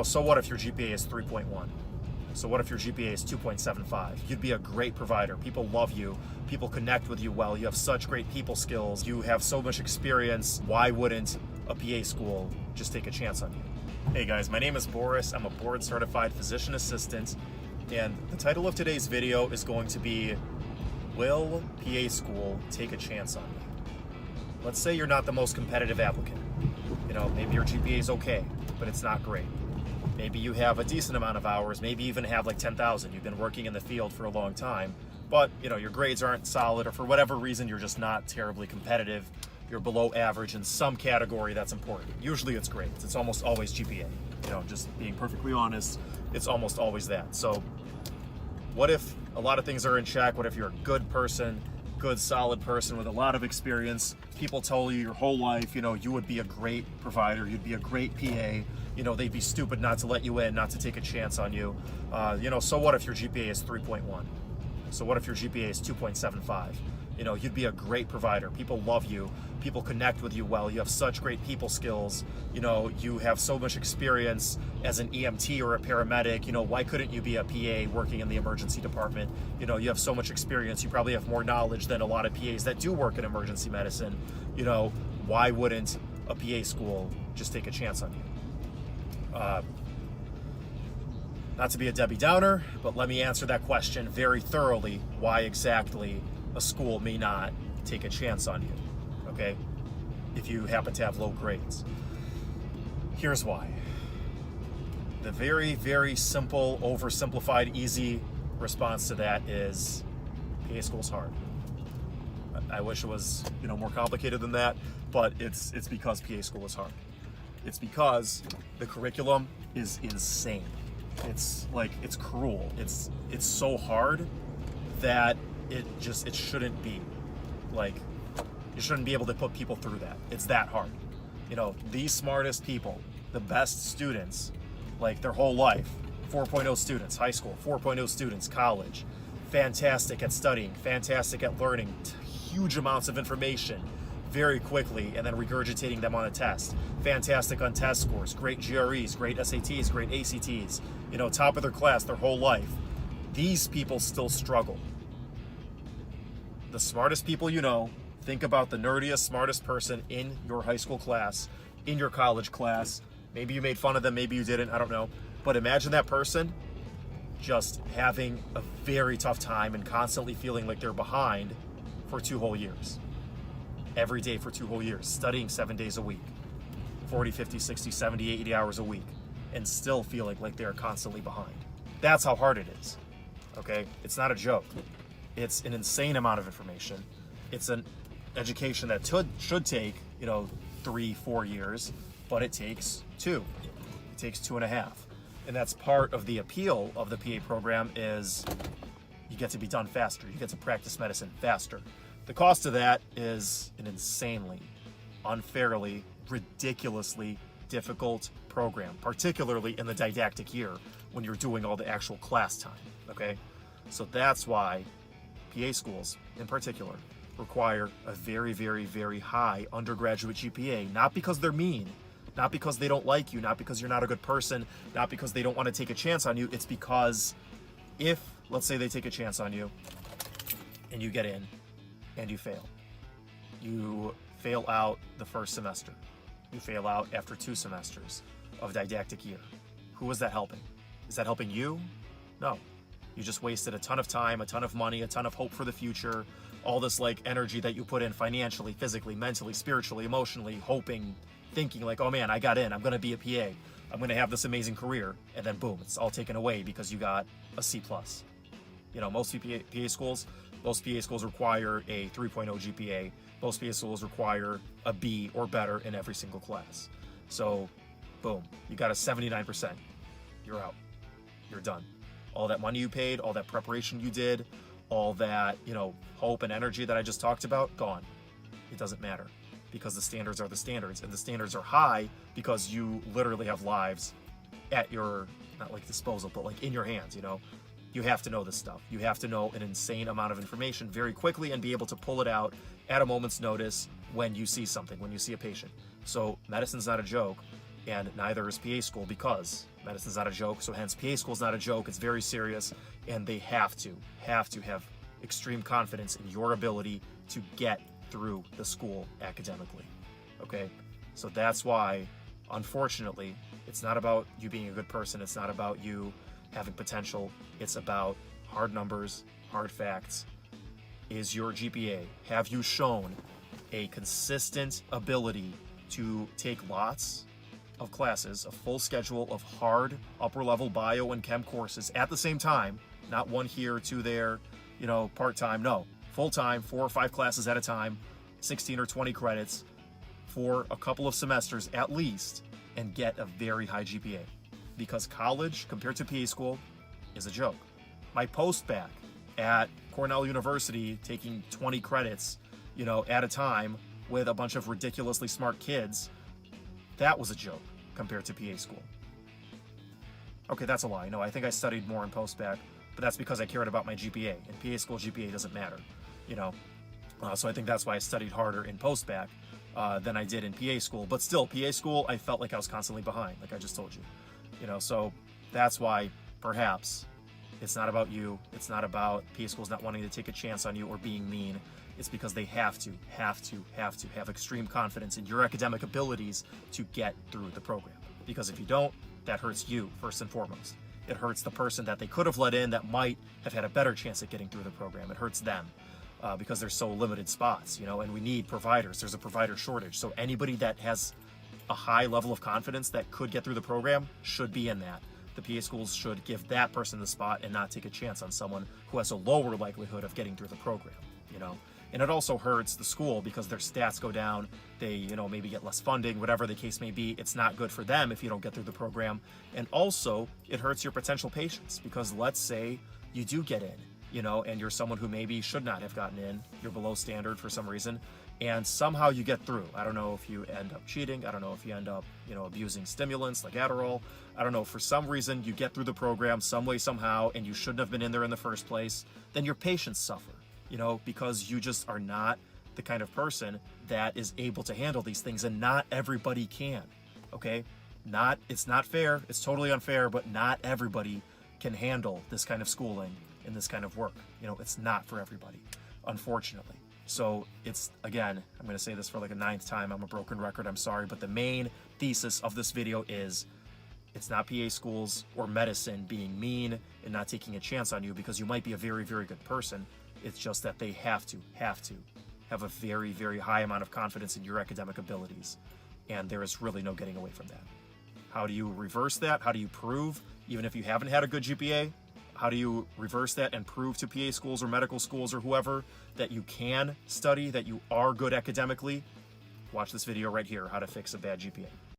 So what if your GPA is 3.1? So what if your GPA is 2.75? You'd be a great provider. People love you. People connect with you well. You have such great people skills. You have so much experience. Why wouldn't a PA school just take a chance on you? Hey guys, my name is Boris. I'm a board certified physician assistant. And the title of today's video is going to be, will PA school take a chance on you? Let's say you're not the most competitive applicant. You know, maybe your GPA is okay, but it's not great. Maybe you have a decent amount of hours, maybe even have like 10,000. You've been working in the field for a long time, but you know, your grades aren't solid, or for whatever reason, you're just not terribly competitive. You're below average in some category that's important. Usually it's grades. It's almost always GPA. You know, just being perfectly honest, it's almost always that. So what if a lot of things are in check? What if you're a good person, good, solid person with a lot of experience? People tell you your whole life, you know, you would be a great provider, you'd be a great PA. You know, they'd be stupid not to let you in, not to take a chance on you. You know, so what if your GPA is 3.1? So what if your GPA is 2.75? You know, you'd be a great provider. People love you. People connect with you well. You have such great people skills. You know, you have so much experience as an EMT or a paramedic. You know, why couldn't you be a PA working in the emergency department? You know, you have so much experience. You probably have more knowledge than a lot of PAs that do work in emergency medicine. You know, why wouldn't a PA school just take a chance on you? Not to be a Debbie Downer, but let me answer that question very thoroughly. Why exactly a school may not take a chance on you, okay? If you happen to have low grades. Here's why. The very, very simple, oversimplified, easy response to that is PA school's hard. I wish it was, you know, more complicated than that, but it's because PA school is hard. It's because the curriculum is insane. It's like, it's cruel. It's so hard that it shouldn't be. Like, you shouldn't be able to put people through that. It's that hard. You know, the smartest people, the best students, like their whole life, 4.0 students, high school, 4.0 students, college, fantastic at studying, fantastic at learning huge amounts of information very quickly and then regurgitating them on a test. Fantastic on test scores, great GREs, great SATs, great ACTs, you know, top of their class their whole life. These people still struggle. The smartest people you know, think about the nerdiest, smartest person in your high school class, in your college class. Maybe you made fun of them, maybe you didn't, I don't know. But imagine that person just having a very tough time and constantly feeling like they're behind for 2 whole years. Every day for 2 whole years, studying 7 days a week, 40, 50, 60, 70, 80 hours a week, and still feeling like they're constantly behind. That's how hard it is, okay? It's not a joke. It's an insane amount of information. It's an education that should take, you know, 3, 4 years, but it takes 2. It takes 2.5. And that's part of the appeal of the PA program is you get to be done faster. You get to practice medicine faster. The cost of that is an insanely, unfairly, ridiculously difficult program, particularly in the didactic year when you're doing all the actual class time, okay? So that's why PA schools in particular require a very, very, very high undergraduate GPA, not because they're mean, not because they don't like you, not because you're not a good person, not because they don't want to take a chance on you. It's because if, let's say they take a chance on you and you get in, and you fail. You fail out the first semester. You fail out after 2 semesters of didactic year. Who is that helping? Is that helping you? No. You just wasted a ton of time, a ton of money, a ton of hope for the future, all this like energy that you put in financially, physically, mentally, spiritually, emotionally, hoping, thinking like, oh man, I got in, I'm gonna be a PA, I'm gonna have this amazing career, and then boom, it's all taken away because you got a C+. You know, most PA schools require a 3.0 GPA. Most PA schools require a B or better in every single class. So, boom, you got a 79%. You're out. You're done. All that money you paid, all that preparation you did, all that, you know, hope and energy that I just talked about, gone. It doesn't matter because the standards are the standards, and the standards are high because you literally have lives at your, not like disposal, but like in your hands, you know? You have to know this stuff. You have to know an insane amount of information very quickly and be able to pull it out at a moment's notice when you see something, when you see a patient. So medicine's not a joke, and neither is PA school because Medicine's not a joke, so hence PA school's not a joke. It's very serious, and they have to have extreme confidence in your ability to get through the school academically. Okay? So that's why, unfortunately, it's not about you being a good person. It's not about you having potential. It's about hard numbers, hard facts. Is your GPA? Have you shown a consistent ability to take lots of classes, a full schedule of hard upper-level bio and chem courses at the same time, not one here, two there, part-time, no, full-time, 4 or 5 classes at a time, 16 or 20 credits for a couple of semesters at least, and get a very high GPA. Because college, compared to PA school, is a joke. My post-bac at Cornell University, taking 20 credits, at a time with a bunch of ridiculously smart kids, that was a joke compared to PA school. Okay, that's a lie. No, I think I studied more in post-bac, but that's because I cared about my GPA. In PA school, GPA doesn't matter, so I think that's why I studied harder in post-bac than I did in PA school. But still, PA school, I felt like I was constantly behind, like I just told you. So that's why perhaps it's not about you. It's not about PA schools not wanting to take a chance on you or being mean. It's because they have to have extreme confidence in your academic abilities to get through the program. Because if you don't, that hurts you first and foremost. It hurts the person that they could have let in that might have had a better chance at getting through the program. It hurts them because there's so limited spots, and we need providers. There's a provider shortage. So anybody that has a high level of confidence that could get through the program should be in that. The PA schools should give that person the spot and not take a chance on someone who has a lower likelihood of getting through the program, And it also hurts the school because their stats go down. They, maybe get less funding, whatever the case may be. It's not good for them if you don't get through the program. And also, it hurts your potential patients because let's say you do get in, and you're someone who maybe should not have gotten in. You're below standard for some reason. And somehow you get through. I don't know if you end up cheating. I don't know if you end up, abusing stimulants like Adderall. I don't know. For some reason, you get through the program some way, somehow, and you shouldn't have been in there in the first place. Then your patients suffer. Because you just are not the kind of person that is able to handle these things, and not everybody can, okay? It's not fair, it's totally unfair, but not everybody can handle this kind of schooling and this kind of work. It's not for everybody, unfortunately. So it's, again, I'm gonna say this for like a 9th time, I'm a broken record, I'm sorry, but the main thesis of this video is it's not PA schools or medicine being mean and not taking a chance on you because you might be a very, very good person. It's just that they have to have a very, very high amount of confidence in your academic abilities. And there is really no getting away from that. How do you reverse that? How do you prove, even if you haven't had a good GPA, how do you reverse that and prove to PA schools or medical schools or whoever that you can study, that you are good academically? Watch this video right here, how to fix a bad GPA.